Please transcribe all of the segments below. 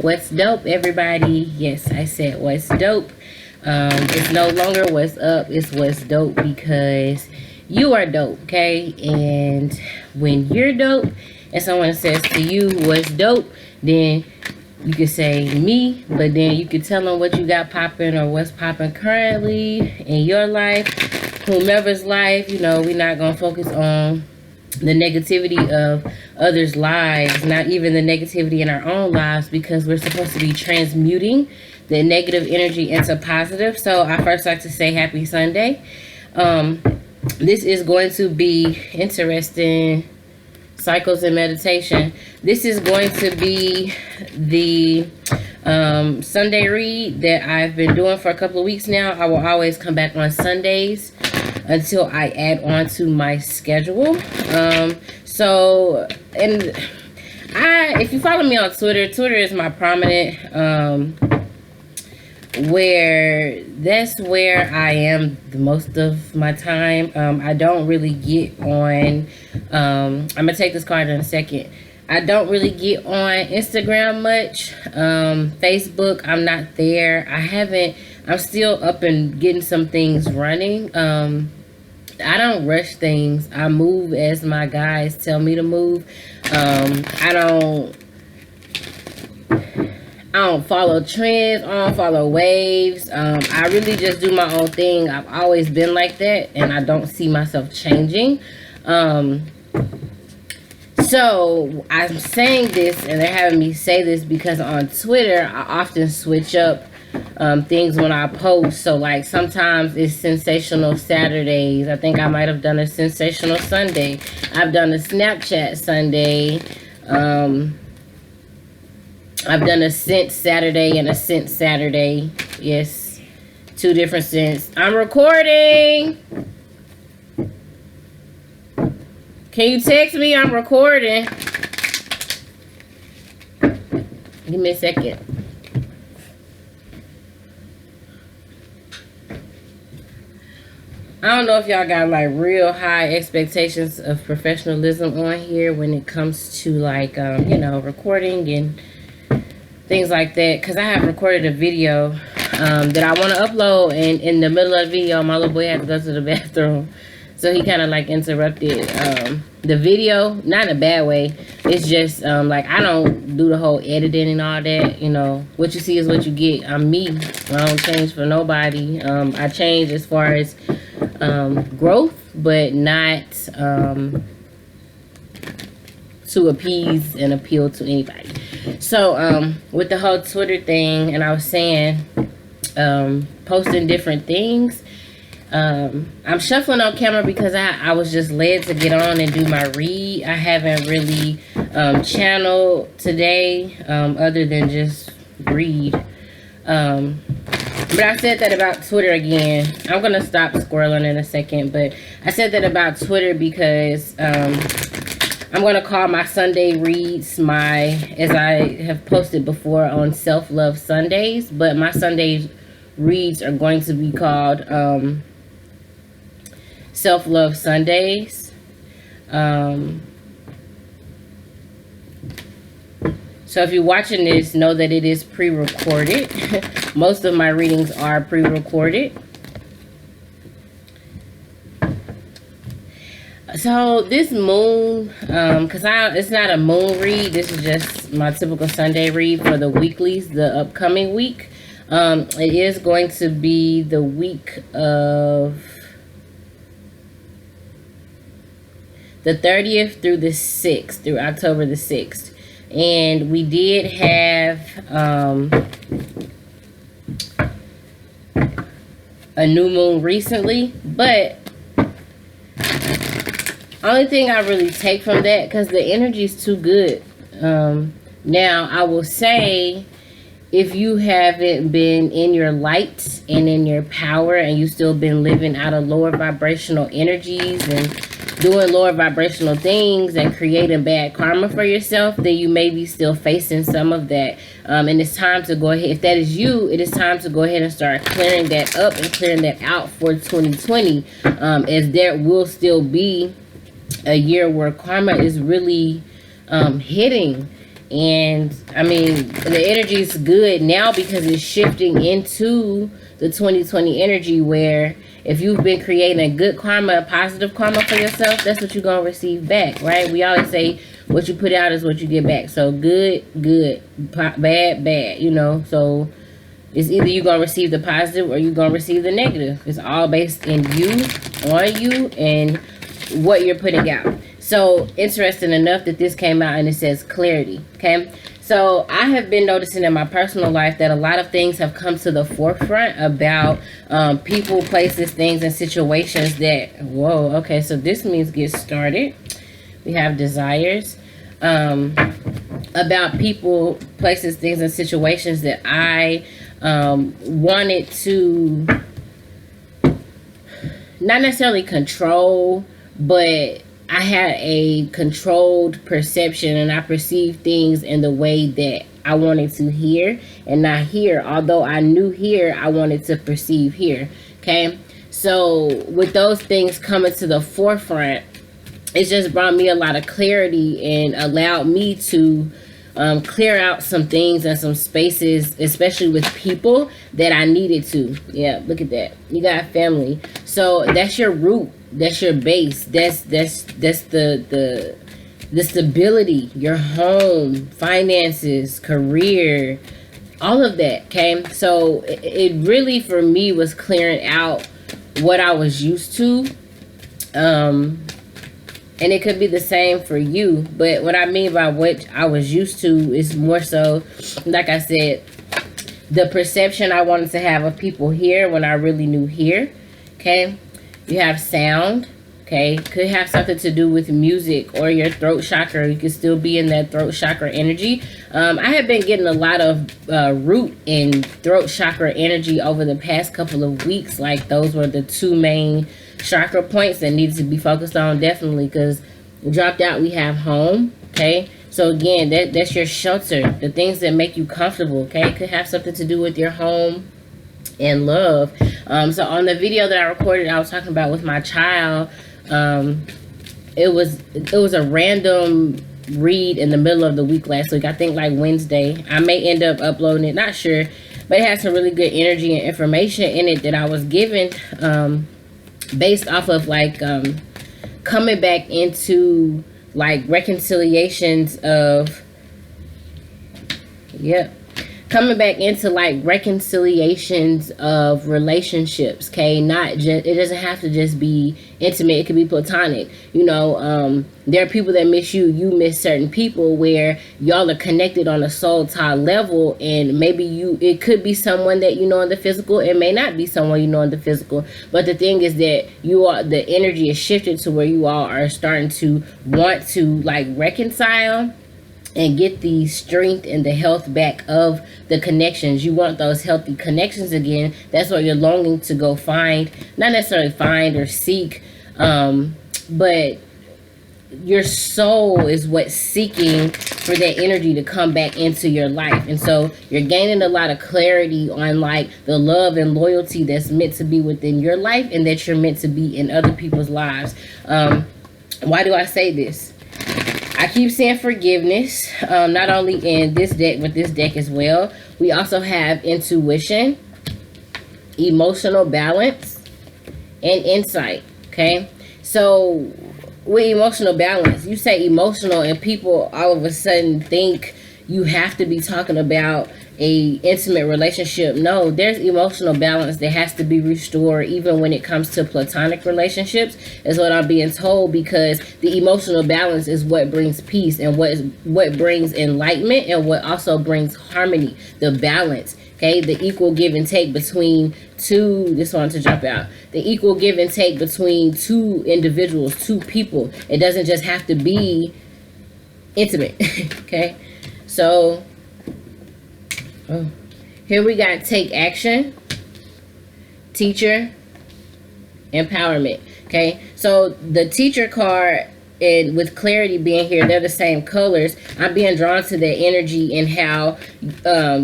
What's dope, everybody? Yes, I said what's dope. It's no longer what's up, it's what's dope, because you are dope, okay? And when you're dope and someone says to you what's dope, then you could say me, but then you could tell them what you got popping or what's popping currently in your life, whomever's life. You know, we're not going to focus on the negativity of others' lives, not even the negativity in our own lives, because we're supposed to be transmuting the negative energy into positive. So I first like to say happy Sunday. This is going to be interesting. Cycles and meditation. This is going to be the Sunday read that I've been doing for a couple of weeks now. I will always come back on Sundays until I add on to my schedule. If you follow me on Twitter is my prominent that's where I am the most of my time. I don't really get on, I'm gonna take this card in a second. I don't really get on Instagram much. Facebook, I'm not there. I'm still up and getting some things running. I don't rush things. I move as my guys tell me to move. I don't follow trends. I don't follow waves. I really just do my own thing. I've always been like that, and I don't see myself changing. So I'm saying this, and they're having me say this because on Twitter, I often switch up things when I post. So like sometimes it's sensational Saturdays. I think I might have done a sensational Sunday. I've done a Snapchat Sunday. I've done a scent Saturday and a scent Saturday. Yes, 2 different scents. I'm recording. Can you text me? I'm recording. Give me a second. I don't know if y'all got like real high expectations of professionalism on here when it comes to like, recording and things like that, because I have recorded a video that I want to upload, and in the middle of the video my little boy had to go to the bathroom, so he kind of like interrupted the video. Not in a bad way, it's just like I don't do the whole editing and all that. You know, what you see is what you get. I'm me. I don't change for nobody. I change as far as growth, but not to appease and appeal to anybody. So with the whole Twitter thing, and I was saying posting different things, I'm shuffling on camera because I was just led to get on and do my read. I haven't really channeled today other than just read. But I said that about Twitter again. I'm gonna stop squirreling in a second, but I said that about Twitter because I'm going to call my Sunday reads as I have posted before on Self-Love Sundays, but my Sunday reads are going to be called Self-Love Sundays. So if you're watching this, know that it is pre-recorded. Most of my readings are pre-recorded. So this moon, because it's not a moon read, this is just my typical Sunday read for the weeklies, the upcoming week. It is going to be the week of the 30th through the 6th, through October the 6th. And we did have a new moon recently, but only thing I really take from that, because the energy is too good. Now, I will say, if you haven't been in your light and in your power, and you still been living out of lower vibrational energies and doing lower vibrational things and creating bad karma for yourself, then you may be still facing some of that. And it's time to go ahead. If that is you, it is time to go ahead and start clearing that up and clearing that out for 2020, as there will still be a year where karma is really hitting. And I mean, the energy is good now because it's shifting into the 2020 energy, where if you've been creating a good karma, a positive karma for yourself, that's what you're going to receive back, right? We always say what you put out is what you get back. So good, good, bad, bad, you know. So it's either you're going to receive the positive or you're going to receive the negative. It's all based in you, on you, and what you're putting out. So interesting enough that this came out and it says clarity. Okay, so I have been noticing in my personal life that a lot of things have come to the forefront about people, places, things, and situations that, whoa, okay, so this means get started. We have desires, about people, places, things, and situations that I wanted to not necessarily control, but I had a controlled perception, and I perceived things in the way that I wanted to hear and not hear. Although I knew here, I wanted to perceive here. Okay, so with those things coming to the forefront, it's just brought me a lot of clarity and allowed me to clear out some things and some spaces, especially with people that I needed to. Yeah, look at that. You got family. So that's your root. That's your base. That's the stability, your home, finances, career, all of that. Okay, so it really for me was clearing out what I was used to, and it could be the same for you. But what I mean by what I was used to is more so, like I said, the perception I wanted to have of people here when I really knew here. Okay, you have sound. Okay, could have something to do with music or your throat chakra. You could still be in that throat chakra energy. I have been getting a lot of root and throat chakra energy over the past couple of weeks. Like those were the two main chakra points that needed to be focused on, definitely, because dropped out we have home. Okay, so again, that's your shelter, the things that make you comfortable. Okay, could have something to do with your home and love. So on the video that I recorded, I was talking about with my child. It was a random read in the middle of the week last week. I think like Wednesday. I may end up uploading it, not sure, but it had some really good energy and information in it that I was given, based off of like coming back into like reconciliations of, yep, coming back into like reconciliations of relationships. Okay, not just, it doesn't have to just be intimate, it could be platonic. You know, there are people that miss you, you miss certain people, where y'all are connected on a soul tie level, and maybe it could be someone that you know in the physical, it may not be someone you know in the physical, but the thing is that the energy is shifted to where you all are starting to want to like reconcile and get the strength and the health back of the connections. You want those healthy connections again. That's what you're longing to go find. Not necessarily find or seek, but your soul is what's seeking for that energy to come back into your life. And so you're gaining a lot of clarity on like the love and loyalty that's meant to be within your life and that you're meant to be in other people's lives. Why do I say this? I keep saying forgiveness, not only in this deck, but this deck as well. We also have intuition, emotional balance, and insight. Okay, so with emotional balance, you say emotional and people all of a sudden think you have to be talking about a intimate relationship. No, there's emotional balance that has to be restored even when it comes to platonic relationships, is what I'm being told, because the emotional balance is what brings peace and what brings enlightenment and what also brings harmony, the balance. Okay, the equal give and take between two, this one to jump out, the equal give and take between two individuals, two people. It doesn't just have to be intimate. Okay, so here we got take action, teacher, empowerment. Okay, so the teacher card and with clarity being here, they're the same colors. I'm being drawn to the energy and how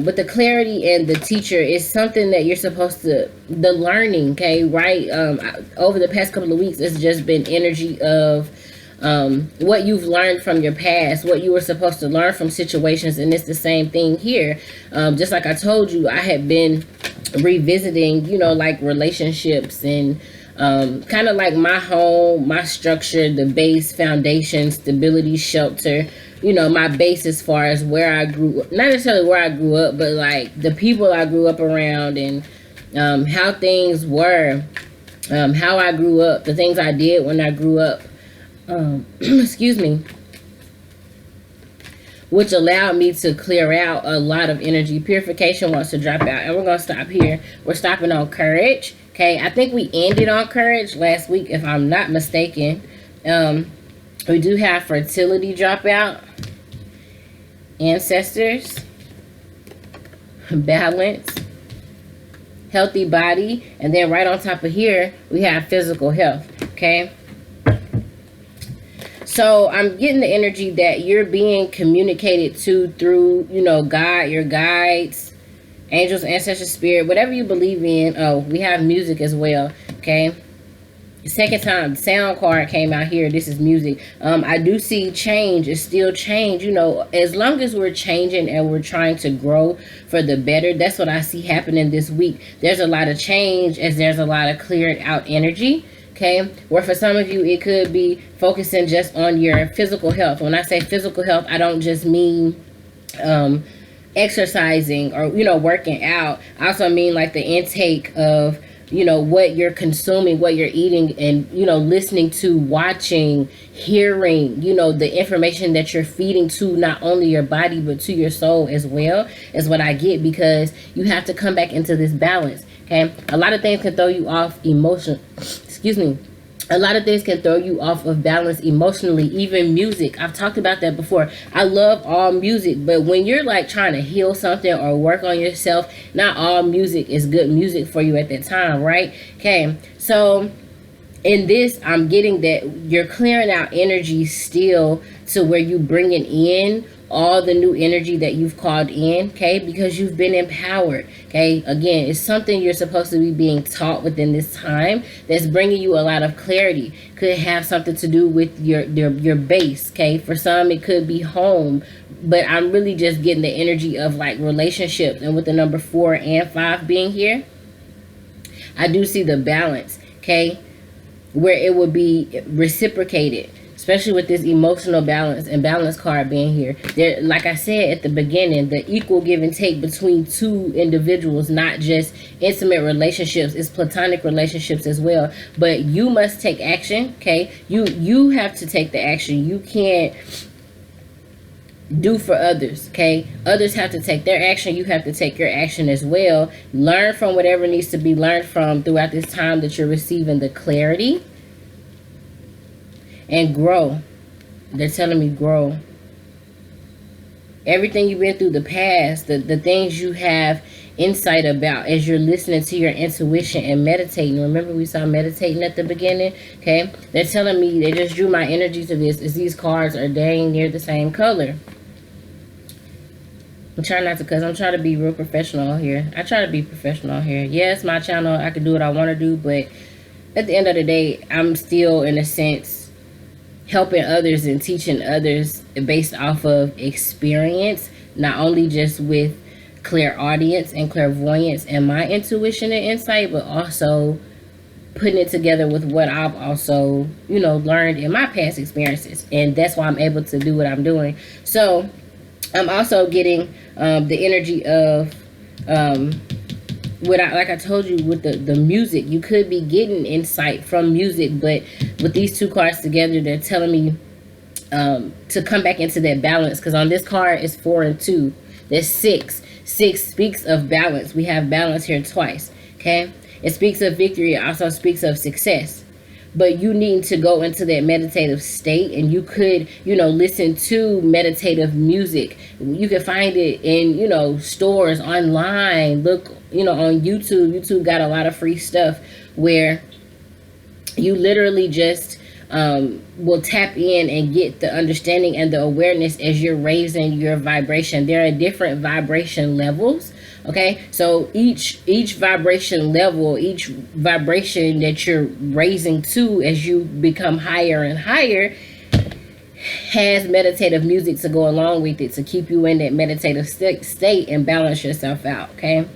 with the clarity and the teacher is something that you're supposed to, the learning, okay, right? Over the past couple of weeks, it's just been energy of what you've learned from your past, what you were supposed to learn from situations. And it's the same thing here. Just like I told you, I had been revisiting, like relationships and kind of like my home, my structure, the base, foundation, stability, shelter, my base as far as where I grew, not necessarily where I grew up, but like the people I grew up around, and how things were, how I grew up, the things I did when I grew up, excuse me, which allowed me to clear out a lot of energy. Purification wants to drop out, and we're going to stop here. We're stopping on courage. Okay, I think we ended on courage last week, if I'm not mistaken. We do have fertility drop out, ancestors, balance, healthy body, and then right on top of here, we have physical health, okay? So I'm getting the energy that you're being communicated to through, God, your guides, angels, ancestors, spirit, whatever you believe in. Oh, we have music as well, okay? Second time, sound card came out here. This is music. I do see change. It's still change. As long as we're changing and we're trying to grow for the better, that's what I see happening this week. There's a lot of change as there's a lot of cleared out energy. Okay, where for some of you, it could be focusing just on your physical health. When I say physical health, I don't just mean exercising or, working out. I also mean like the intake of, what you're consuming, what you're eating, and, listening to, watching, hearing, the information that you're feeding to not only your body, but to your soul as well, is what I get, because you have to come back into this balance. Okay, a lot of things can throw you off emotion. Excuse me. A lot of things can throw you off of balance emotionally, even music. I've talked about that before. I love all music, but when you're like trying to heal something or work on yourself, not all music is good music for you at that time, right? Okay, so in this, I'm getting that you're clearing out energy still to where you bringing in all the new energy that you've called in, okay, because you've been empowered. Okay, again, it's something you're supposed to be being taught within this time that's bringing you a lot of clarity. Could have something to do with your base. Okay, for some it could be home, but I'm really just getting the energy of like relationships, and with the number 4 and 5 being here, I do see the balance, okay, where it would be reciprocated, especially with this emotional balance and balance card being here. There, like I said at the beginning, the equal give and take between two individuals, not just intimate relationships, it's platonic relationships as well. But you must take action, okay? You have to take the action. You can't do for others, okay? Others have to take their action. You have to take your action as well. Learn from whatever needs to be learned from throughout this time that you're receiving the clarity. And grow. They're telling me grow. Everything you've been through the past, the things you have insight about as you're listening to your intuition and meditating. Remember we saw meditating at the beginning? Okay. They're telling me, they just drew my energy to this, as these cards are dang near the same color. I'm trying not to, because I'm trying to be real professional here. I try to be professional here. Yes, my channel, I can do what I want to do, but at the end of the day, I'm still, in a sense, helping others and teaching others based off of experience, not only just with clairaudience and clairvoyance and my intuition and insight, but also putting it together with what I've also, learned in my past experiences. And that's why I'm able to do what I'm doing. So I'm also getting the energy of like I told you with the music. You could be getting insight from music, but with these two cards together, they're telling me to come back into that balance, because on this card is 4 and 2. There's 6. 6 speaks of balance. We have balance here twice, okay? It speaks of victory. It also speaks of success. But you need to go into that meditative state, and you could, listen to meditative music. You can find it in, stores, online. Look, on YouTube. YouTube got a lot of free stuff where you literally just will tap in and get the understanding and the awareness as you're raising your vibration. There are different vibration levels. Okay, so each vibration level, each vibration that you're raising to as you become higher and higher, has meditative music to go along with it to keep you in that meditative state and balance yourself out, okay?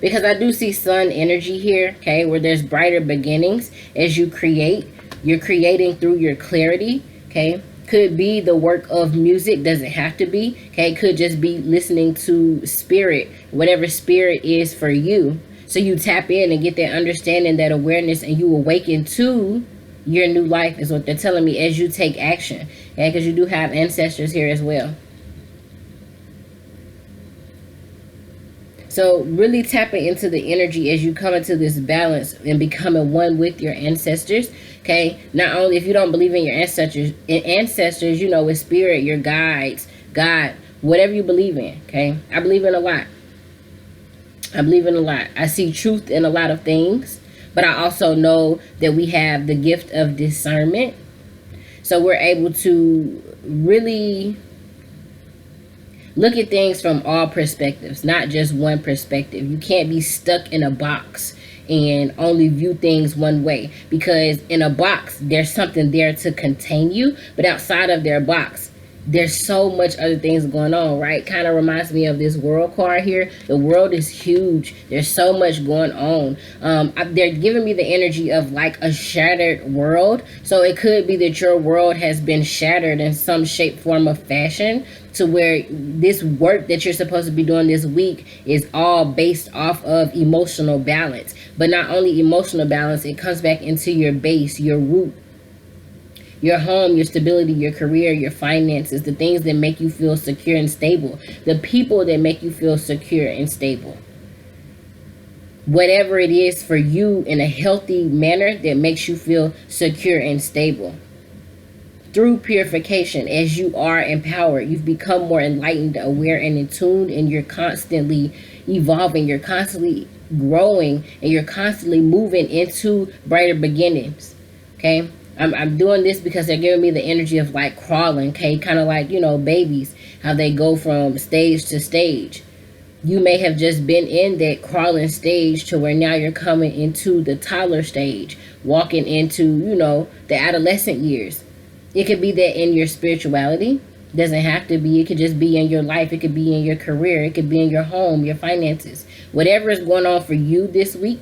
Because I do see sun energy here, okay, where there's brighter beginnings as you create. You're creating through your clarity, okay? Could be the work of music, doesn't have to be, okay? Could just be listening to spirit, whatever spirit is for you. So you tap in and get that understanding, that awareness, and you awaken to your new life is what they're telling me as you take action, okay? Because you do have ancestors here as well. So really tapping into the energy as you come into this balance and becoming one with your ancestors, okay? Not only if you don't believe in your ancestors, you know, with spirit, your guides, God, whatever you believe in, okay? I believe in a lot. I believe in a lot. I see truth in a lot of things, but I also know that we have the gift of discernment. So we're able to really look at things from all perspectives, not just one perspective. You can't be stuck in a box and only view things one way, because in a box, there's something there to contain you, but outside of their box, there's so much other things going on, right? Kind of reminds me of this world card here. The world is huge. There's so much going on. They're giving me the energy of like a shattered world. So it could be that your world has been shattered in some shape, form, or fashion, to where this work that you're supposed to be doing this week is all based off of emotional balance. But not only emotional balance, it comes back into your base, your root, your home, your stability, your career, your finances, the things that make you feel secure and stable, the people that make you feel secure and stable. Whatever it is for you in a healthy manner that makes you feel secure and stable. Through purification, as you are empowered, you've become more enlightened, aware, and in tune, and you're constantly evolving, you're constantly growing, and you're constantly moving into brighter beginnings, okay? I'm doing this because they're giving me the energy of like crawling, okay? Kind of like, you know, babies, how they go from stage to stage. You may have just been in that crawling stage to where now you're coming into the toddler stage, walking into, you know, the adolescent years. It could be that in your spirituality. Doesn't have to be. It could just be in your life. It could be in your career. It could be in your home, your finances. Whatever is going on for you this week,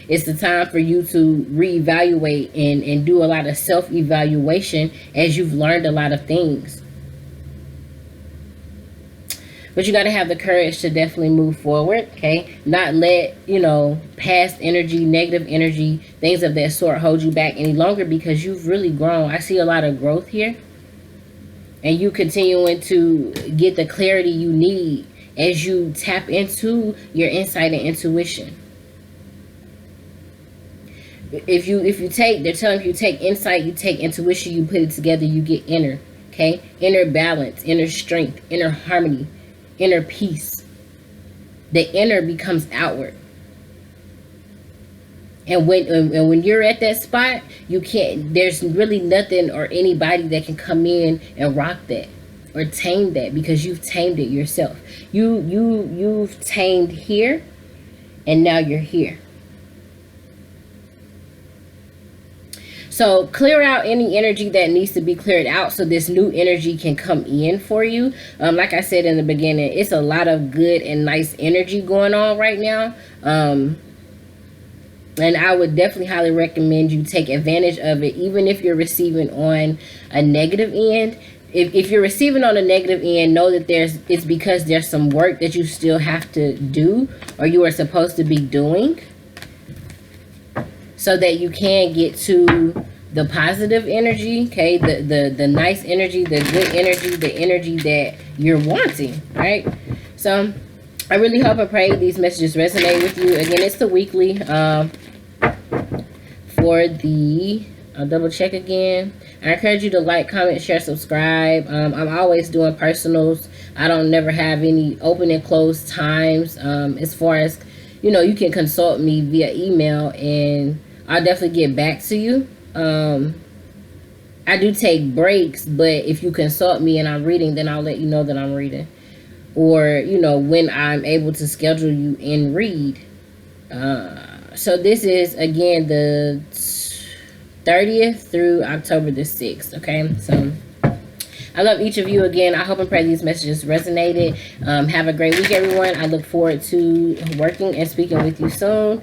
it's the time for you to reevaluate and do a lot of self-evaluation as you've learned a lot of things. But you got to have the courage to definitely move forward, okay? Not let, you know, past energy, negative energy, things of that sort hold you back any longer, because you've really grown. I see a lot of growth here. And you continuing to get the clarity you need as you tap into your insight and intuition. If you take, they're telling you take insight, you take intuition, you put it together, you get inner, okay? Inner balance, inner strength, inner harmony, inner peace. The inner becomes outward. And when you're at that spot, you can't, there's really nothing or anybody that can come in and rock that or tame that, because you've tamed it yourself. You've tamed here, and now you're here. So clear out any energy that needs to be cleared out so this new energy can come in for you. Like I said in the beginning, it's a lot of good and nice energy going on right now. And I would definitely highly recommend you take advantage of it, even if you're receiving on a negative end. If you're receiving on a negative end, know that it's because there's some work that you still have to do, or you are supposed to be doing, so that you can get to the positive energy, okay? The nice energy, the good energy, the energy that you're wanting, right? So I really hope and pray these messages resonate with you. Again, it's the weekly for the, I'll double check again. I encourage you to like, comment, share, subscribe. I'm always doing personals. I don't never have any open and closed times. As far as, you know, you can consult me via email and I'll definitely get back to you. I do take breaks, but if you consult me and I'm reading, then I'll let you know that I'm reading. Or, you know, when I'm able to schedule you and read. So this is, again, the 30th through October the 6th. Okay, so I love each of you again. I hope and pray these messages resonated. Have a great week, everyone. I look forward to working and speaking with you soon.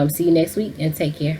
See you next week, and take care.